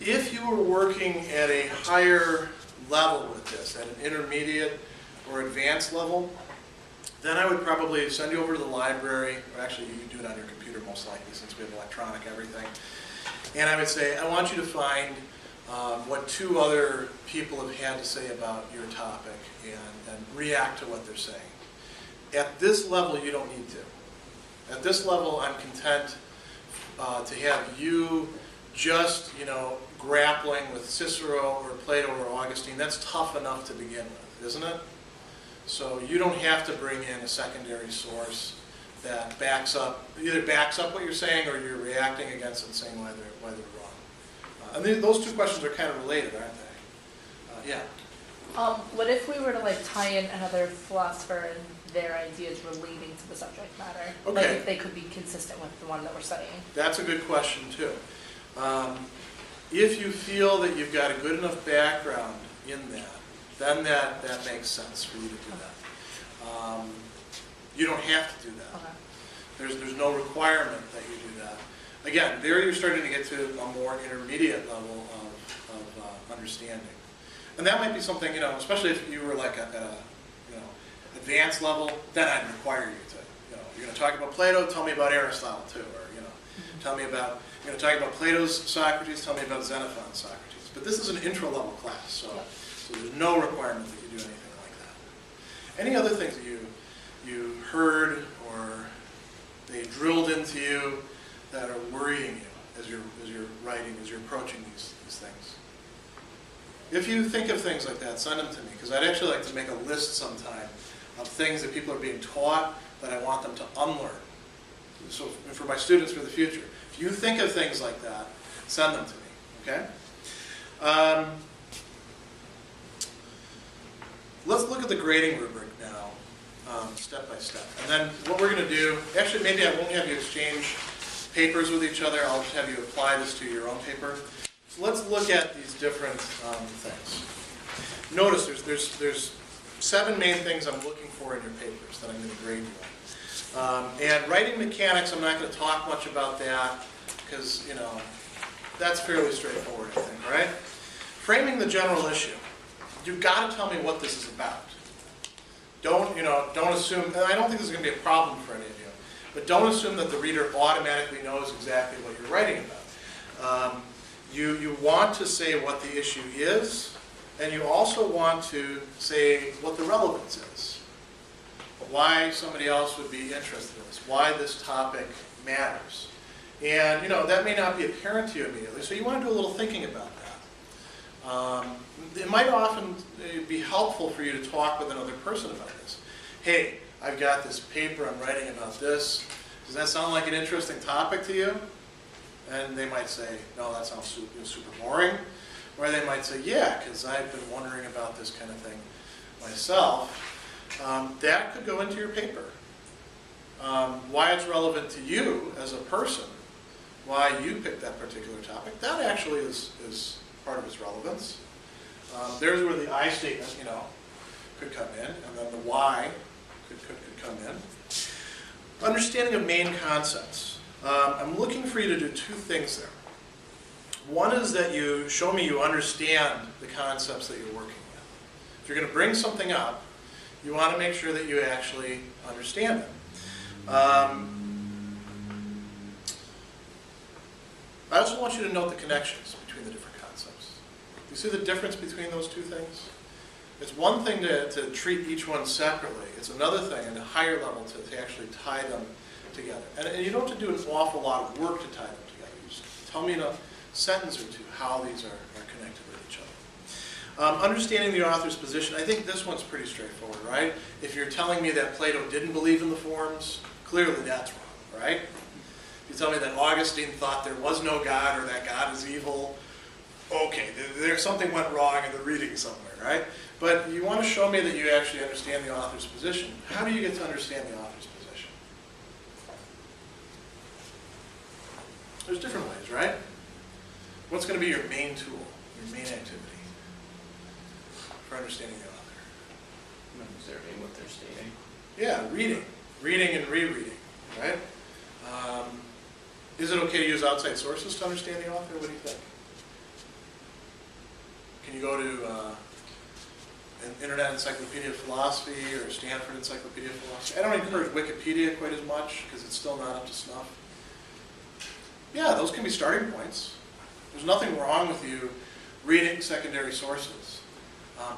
If you were working at a higher level with this, at an intermediate or advanced level, then I would probably send you over to the library, or actually you can do it on your computer most likely since we have electronic everything. And I would say, I want you to find what 2 other people have had to say about your topic and react to what they're saying. At this level, you don't need to. At this level, I'm content to have you just, grappling with Cicero or Plato or Augustine. That's tough enough to begin with, isn't it? So you don't have to bring in a secondary source that either backs up what you're saying or you're reacting against it and saying why they're wrong. And those 2 questions are kind of related, aren't they? Yeah. What if we were to like tie in another philosopher and their ideas relating to the subject matter? Okay. Like if they could be consistent with the one that we're studying. That's a good question too. If you feel that you've got a good enough background in that, then that makes sense for you to do that. You don't have to do that. Okay. There's no requirement that you do that. Again, there you're starting to get to a more intermediate level of understanding. And that might be something, especially if you were like at a advanced level, then I'd require you to, you're going to talk about Plato, tell me about Aristotle too, or, tell me about, you're going to talk about Plato's Socrates, tell me about Xenophon's Socrates. But this is an intro level class, so there's no requirement that you do anything like that. Any other things that you heard or they drilled into you that are worrying you as you're writing, as you're approaching these things? If you think of things like that, send them to me, because I'd actually like to make a list sometime of things that people are being taught that I want them to unlearn. So for my students for the future, if you think of things like that, send them to me, okay? Let's look at the grading rubric now, step by step. And then what we're going to do, actually maybe I won't have you exchange papers with each other, I'll just have you apply this to your own paper. So let's look at these different things. Notice there's 7 main things I'm looking for in your papers that I'm going to grade you on. And writing mechanics, I'm not going to talk much about that because, that's fairly straightforward, I think, right? Framing the general issue. You've got to tell me what this is about. Don't assume, and I don't think this is going to be a problem for any of you, but don't assume that the reader automatically knows exactly what you're writing about. You want to say what the issue is, and you also want to say what the relevance is. Why somebody else would be interested in this, why this topic matters. And that may not be apparent to you immediately, so you want to do a little thinking about that. It might often be helpful for you to talk with another person about this. Hey, I've got this paper I'm writing about this. Does that sound like an interesting topic to you? And they might say, no, that sounds super boring. Or they might say, yeah, because I've been wondering about this kind of thing myself. That could go into your paper. Why it's relevant to you as a person, why you picked that particular topic, that actually is part of its relevance. There's where the I statement, could come in, and then the why could come in. Understanding of main concepts. I'm looking for you to do 2 things there. One is that you show me you understand the concepts that you're working with. If you're going to bring something up, you want to make sure that you actually understand it. I also want you to note the connections between the different concepts. Do you see the difference between those 2 things? It's one thing to treat each one separately. It's another thing at a higher level to actually tie them together. And you don't have to do an awful lot of work to tie them together. You just tell me in a sentence or 2 how these are connected with each other. Understanding the author's position. I think this one's pretty straightforward, right? If you're telling me that Plato didn't believe in the forms, clearly that's wrong. right? You tell me that Augustine thought there was no God or that God is evil. Okay, there's something went wrong in the reading somewhere, right? But you want to show me that you actually understand the author's position. How do you get to understand the author's position? There's different ways, right? What's going to be your main tool, your main activity for understanding the author? Observing what they're stating. Yeah, reading and rereading, right? Is it okay to use outside sources to understand the author? What do you think? Can you go to an Internet Encyclopedia of Philosophy or Stanford Encyclopedia of Philosophy? I don't encourage Wikipedia quite as much because it's still not up to snuff. Yeah, those can be starting points. There's nothing wrong with you reading secondary sources.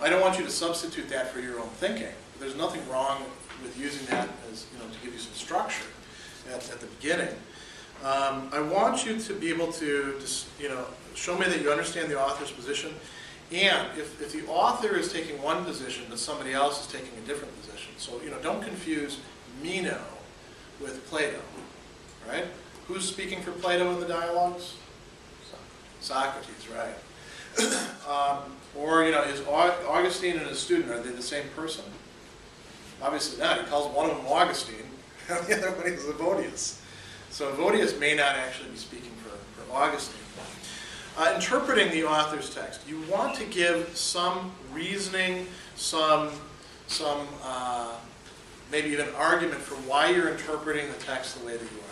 I don't want you to substitute that for your own thinking. But there's nothing wrong with using that as, to give you some structure at the beginning. I want you to be able to just, show me that you understand the author's position. And if the author is taking one position, but somebody else is taking a different position. So, don't confuse Meno with Plato, right? Who's speaking for Plato in the dialogues? Socrates, right. Or, is Augustine and his student, are they the same person? Obviously not. He calls one of them Augustine, and the other one is Evodius. So Evodius may not actually be speaking for Augustine. Interpreting the author's text. You want to give some reasoning, some maybe even argument for why you're interpreting the text the way that you are.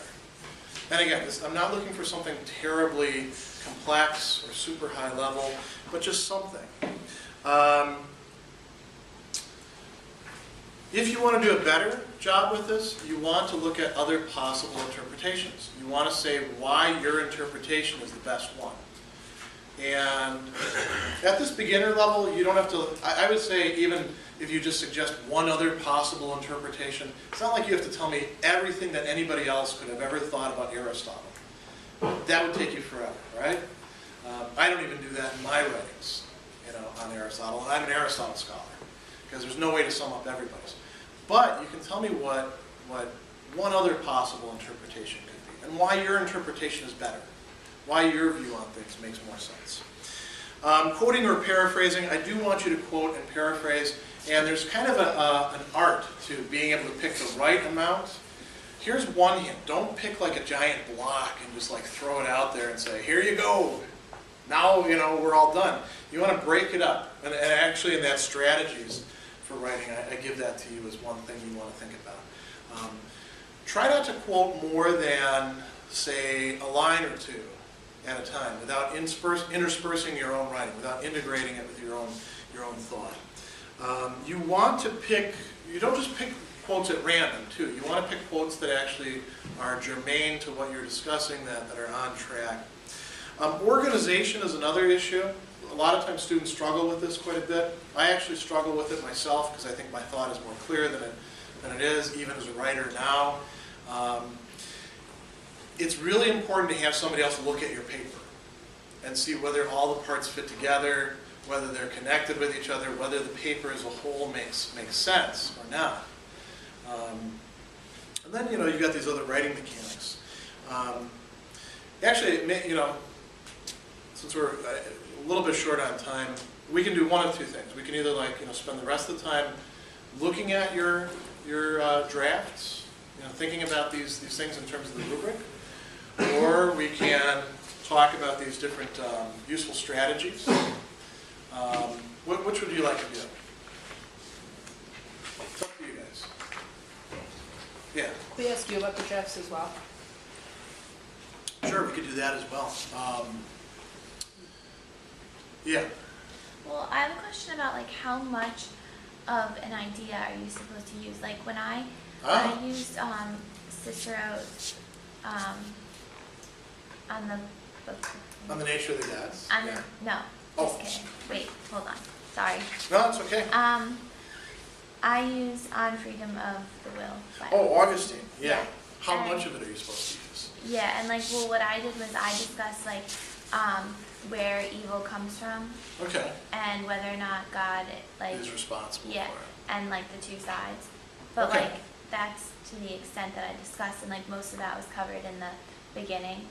And again, I'm not looking for something terribly complex or super high level, but just something. If you want to do a better job with this, you want to look at other possible interpretations. You want to say why your interpretation is the best one. And at this beginner level, you don't have to, I would say even if you just suggest one other possible interpretation, it's not like you have to tell me everything that anybody else could have ever thought about Aristotle. That would take you forever, right? I don't even do that in my writings, on Aristotle, and I'm an Aristotle scholar, because there's no way to sum up everybody's. But you can tell me what one other possible interpretation could be, and why your interpretation is better, why your view on things makes more sense. Quoting or paraphrasing, I do want you to quote and paraphrase, and there's kind of an art to being able to pick the right amount. Here's one hint. Don't pick like a giant block and just like throw it out there and say, here you go. Now, we're all done. You want to break it up. And actually in that strategies for writing, I give that to you as one thing you want to think about. Try not to quote more than, say, a line or two at a time without interspersing your own writing, without integrating it with your own thought. You want to pick, you don't just pick quotes at random, too. You want to pick quotes that actually are germane to what you're discussing, that are on track. Organization is another issue. A lot of times students struggle with this quite a bit. I actually struggle with it myself because I think my thought is more clear than it is, even as a writer now. It's really important to have somebody else look at your paper and see whether all the parts fit together, whether they're connected with each other, whether the paper as a whole makes sense or not. And then, you've got these other writing mechanics. Actually, since we're a little bit short on time, we can do one of two things. We can either spend the rest of the time looking at your drafts, thinking about these things in terms of the rubric, or we can talk about these different useful strategies. Which would you like to do? It's up to you guys. Yeah. Can we ask you about the drafts as well? Sure, we could do that as well. Yeah. Well, I have a question about how much of an idea are you supposed to use? Like when I used Cicero's on the book. On the nature of the gods? Yeah. No, just kidding. Wait, hold on. Sorry. No, it's okay. I used On Freedom of the Will. Oh, Augustine. Yeah. How And much of it are you supposed to use? Yeah, and what I did was I discussed where evil comes from. Okay. And whether or not God is responsible yeah, for it. and the two sides. But Okay. that's to the extent that I discussed, and like most of that was covered in the beginning.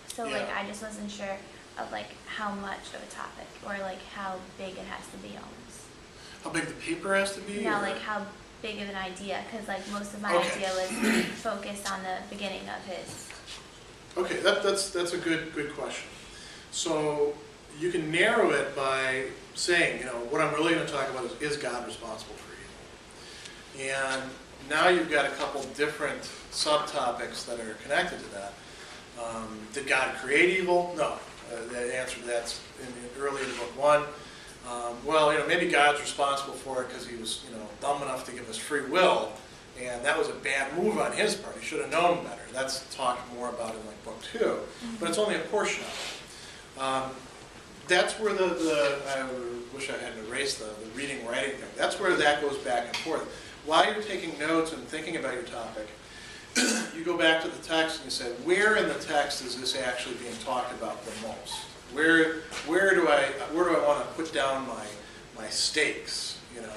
So like Yeah. I just wasn't sure of like how much of a topic, or like how big it has to be almost. How big the paper has to be? No, or- like how big of an idea, because like most of my Okay. idea was focused on the beginning of his. Okay, that's a good question. So you can narrow it by saying, you know, what I'm really going to talk about is God responsible for evil? And now you've got a couple different subtopics that are connected to that. Did God create evil? No. The answer to that's early in book 1. Well, you know, maybe God's responsible for it because he was, you know, dumb enough to give us free will, and that was a bad move on his part. He should have known better. That's talked more about in like book 2, but it's only a portion of it. That's where I wish I hadn't erased the reading writing thing. That's where that goes back and forth. While you're taking notes and thinking about your topic, you go back to the text and you say, where in the text is this actually being talked about the most? Where do I want to put down my stakes? You know,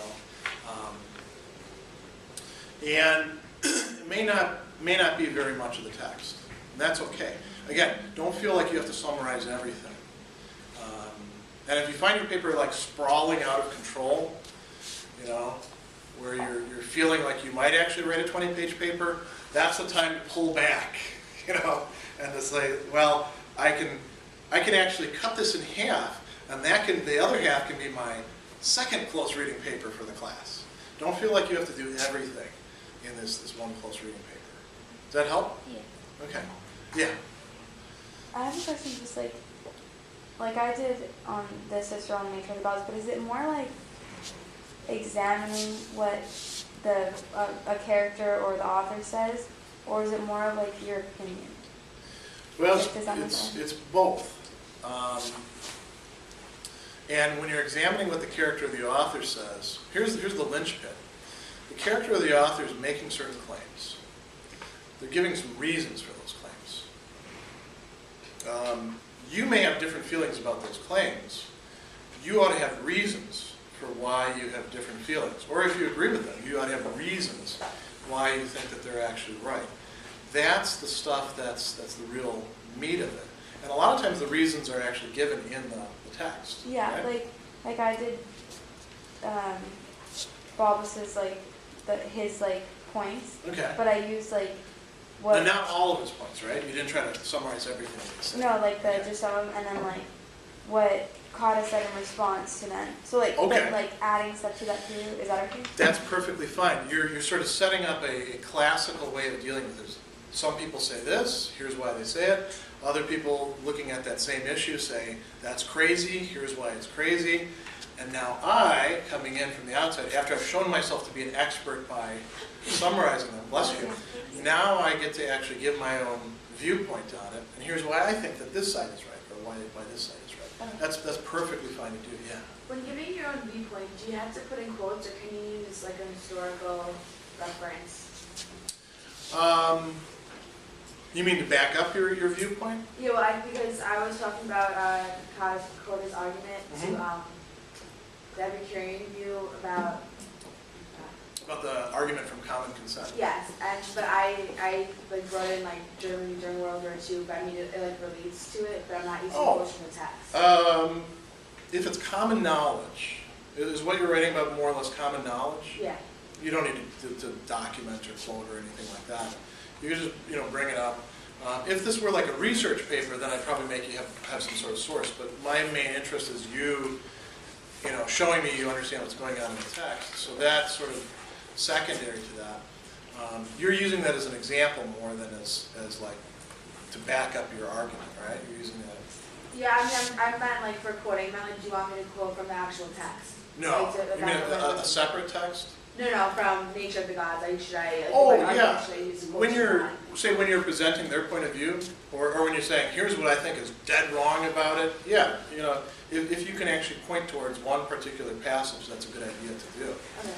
and it may not be very much of the text. And that's okay. Again, don't feel like you have to summarize everything. And if you find your paper like sprawling out of control, you know, where you're feeling like you might actually write a 20-page paper, that's the time to pull back, you know, and to say, well, I can actually cut this in half, and the other half can be my second close reading paper for the class. Don't feel like you have to do everything in this one close reading paper. Does that help? Yeah. Okay. Yeah. I have a question, just like I did on the Cicero on nature of the gods, but is it more like examining what a character or the author says, or is it more of like your opinion? Well, Does that make sense? it's both. And when you're examining what the character of the author says, here's the linchpin. The character of the author is making certain claims. They're giving some reasons for those claims. You may have different feelings about those claims. You ought to have reasons for why you have different feelings. Or if you agree with them, you ought to have reasons why you think that they're actually right. That's the stuff that's the real meat of it. And a lot of times the reasons are actually given in the text. Yeah, right? like I did Bobus's his points, Okay. but I used what And not all of his points, right? You didn't try to summarize everything that he said. no, just some of them, and then what Cotta said in response to them. So Okay. but adding stuff to that too. Is that okay? That's perfectly fine. You're sort of setting up a classical way of dealing with this. Some people say this, here's why they say it. Other people looking at that same issue say, that's crazy, here's why it's crazy. And now I, coming in from the outside, after I've shown myself to be an expert by summarizing them, bless you, now I get to actually give my own viewpoint on it. And here's why I think that this side is right, or why this side is right. That's perfectly fine to do, yeah. When giving your own viewpoint, do you have to put in quotes, or can you use a historical reference? You mean to back up your viewpoint? Yeah, well, because I was talking about Cotta's argument Mhm. to the Epicurean view about About the argument from common consent. yes, but I wrote in Germany during World War II, but I mean it relates to it, but I'm not using quotes from the text. If it's common knowledge, is what you're writing about more or less common knowledge? Yeah. You don't need to document or quote or anything like that. You can just bring it up. If this were like a research paper, then I'd probably make you have some sort of source. But my main interest is you showing me you understand what's going on in the text. So that's sort of secondary to that. You're using that as an example more than as like to back up your argument, right? You're using that. Yeah, I meant for quoting. I meant do you want me to quote from the actual text? No, you mean a separate text? No, from Nature of the Gods. Should I use When you're presenting their point of view, or when you're saying, here's what I think is dead wrong about it, yeah, if you can actually point towards one particular passage, that's a good idea to do. Okay.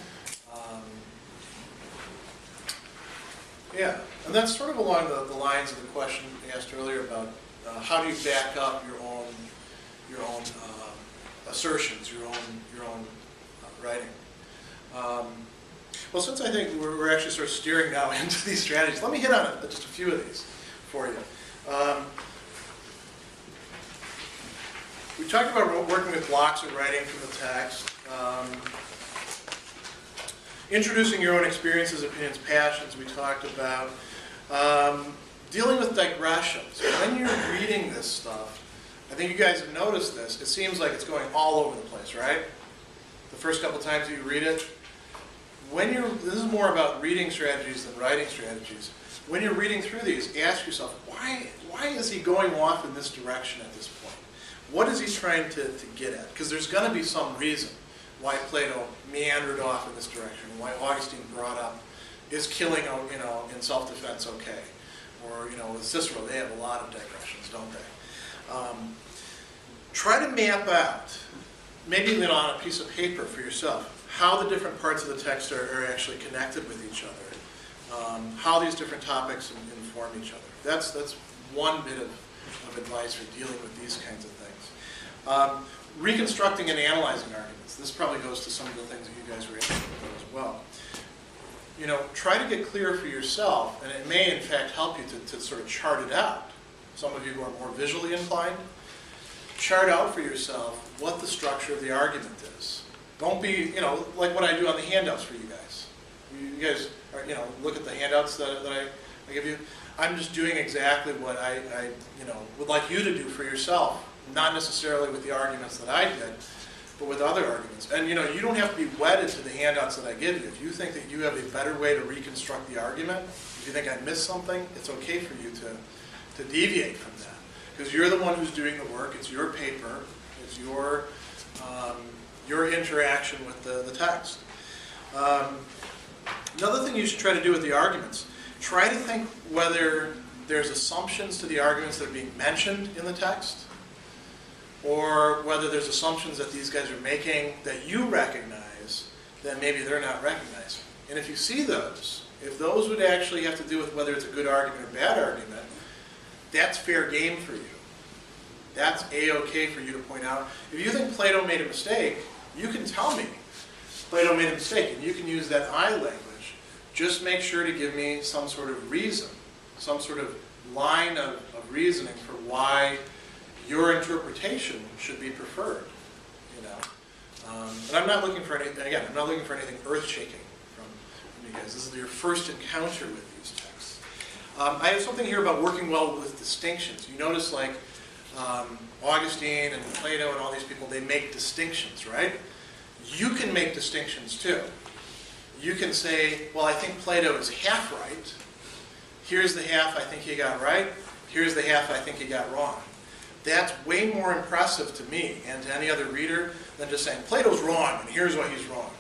Yeah, and that's sort of along the lines of the question asked earlier about how do you back up your own assertions, your own writing. Well, since I think we're actually sort of steering now into these strategies, let me hit on just a few of these for you. We talked about working with blocks of writing from the text, introducing your own experiences, opinions, passions, we talked about. Dealing with digressions. When you're reading this stuff, I think you guys have noticed this, it seems like it's going all over the place, right? The first couple times you read it. This is more about reading strategies than writing strategies. When you're reading through these, ask yourself, why is he going off in this direction at this point? What is he trying to get at? Because there's going to be some reason why Plato meandered off in this direction, why Augustine brought up, is killing, in self-defense okay? Or, with Cicero, they have a lot of digressions, don't they? Try to map out, maybe even on a piece of paper for yourself, how the different parts of the text are actually connected with each other, how these different topics inform each other. That's one bit of advice for dealing with these kinds of things. Reconstructing and analyzing arguments. This probably goes to some of the things that you guys were interested in as well. Try to get clear for yourself, and it may in fact help you to sort of chart it out. Some of you who are more visually inclined, chart out for yourself what the structure of the argument is. Don't be, like what I do on the handouts for you guys. You guys are, look at the handouts that I give you. I'm just doing exactly what I would like you to do for yourself. Not necessarily with the arguments that I did, but with other arguments. And you don't have to be wedded to the handouts that I give you. If you think that you have a better way to reconstruct the argument, if you think I missed something, it's okay for you to deviate from that. Because you're the one who's doing the work, it's your paper, it's your interaction with the text. Another thing you should try to do with the arguments, try to think whether there's assumptions to the arguments that are being mentioned in the text, or whether there's assumptions that these guys are making that you recognize that maybe they're not recognizing. And if you see those, if those would actually have to do with whether it's a good argument or bad argument, that's fair game for you. That's A-okay for you to point out. If you think Plato made a mistake, you can tell me Plato made a mistake, and you can use that I language. Just make sure to give me some sort of reason, some sort of line of reasoning for why your interpretation should be preferred, And I'm not looking for anything, again, I'm not looking for anything earth-shaking from you guys. This is your first encounter with these texts. I have something here about working well with distinctions. You notice like Augustine and Plato and all these people, they make distinctions, right? You can make distinctions too. You can say, well, I think Plato is half right. Here's the half I think he got right. Here's the half I think he got wrong. That's way more impressive to me and to any other reader than just saying, Plato's wrong, and here's why he's wrong.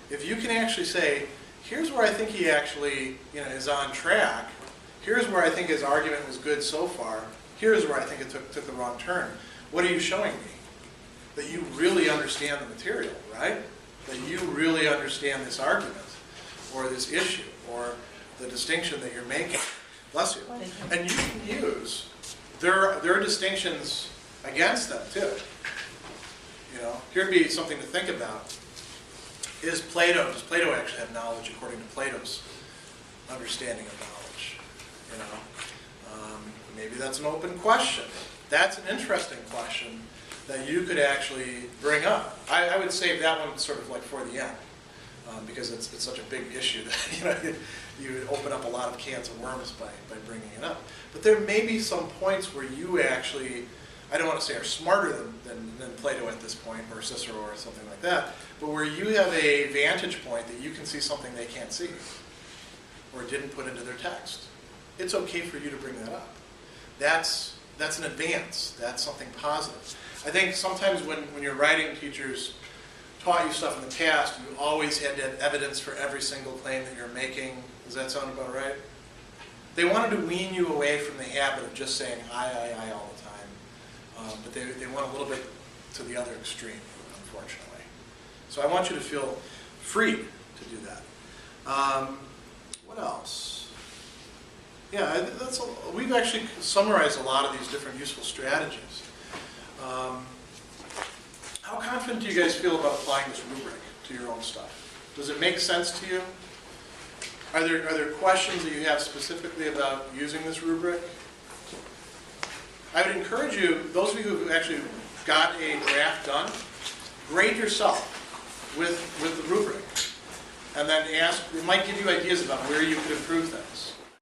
If you can actually say, here's where I think he actually is on track, here's where I think his argument was good so far, here's where I think it took the wrong turn. What are you showing me? That you really understand the material, right? That you really understand this argument, or this issue, or the distinction that you're making. Bless you. And you can use, there are distinctions against them too. Here'd be something to think about. Does Plato actually have knowledge according to Plato's understanding of knowledge? Maybe that's an open question. That's an interesting question that you could actually bring up. I would save that one sort of like for the end, because it's such a big issue that you would open up a lot of cans of worms by bringing it up. But there may be some points where you actually, I don't want to say are smarter than Plato at this point, or Cicero or something like that, but where you have a vantage point that you can see something they can't see, or didn't put into their text. It's okay for you to bring that up. That's an advance. That's something positive. I think sometimes when your writing teachers taught you stuff in the past, you always had to have evidence for every single claim that you're making. Does that sound about right? They wanted to wean you away from the habit of just saying I all the time. But they went a little bit to the other extreme, unfortunately. So I want you to feel free to do that. What else? Yeah, we've actually summarized a lot of these different useful strategies. How confident do you guys feel about applying this rubric to your own stuff? Does it make sense to you? Are there questions that you have specifically about using this rubric? I would encourage you, those of you who actually got a draft done, grade yourself with the rubric. And then ask, it might give you ideas about where you could improve things.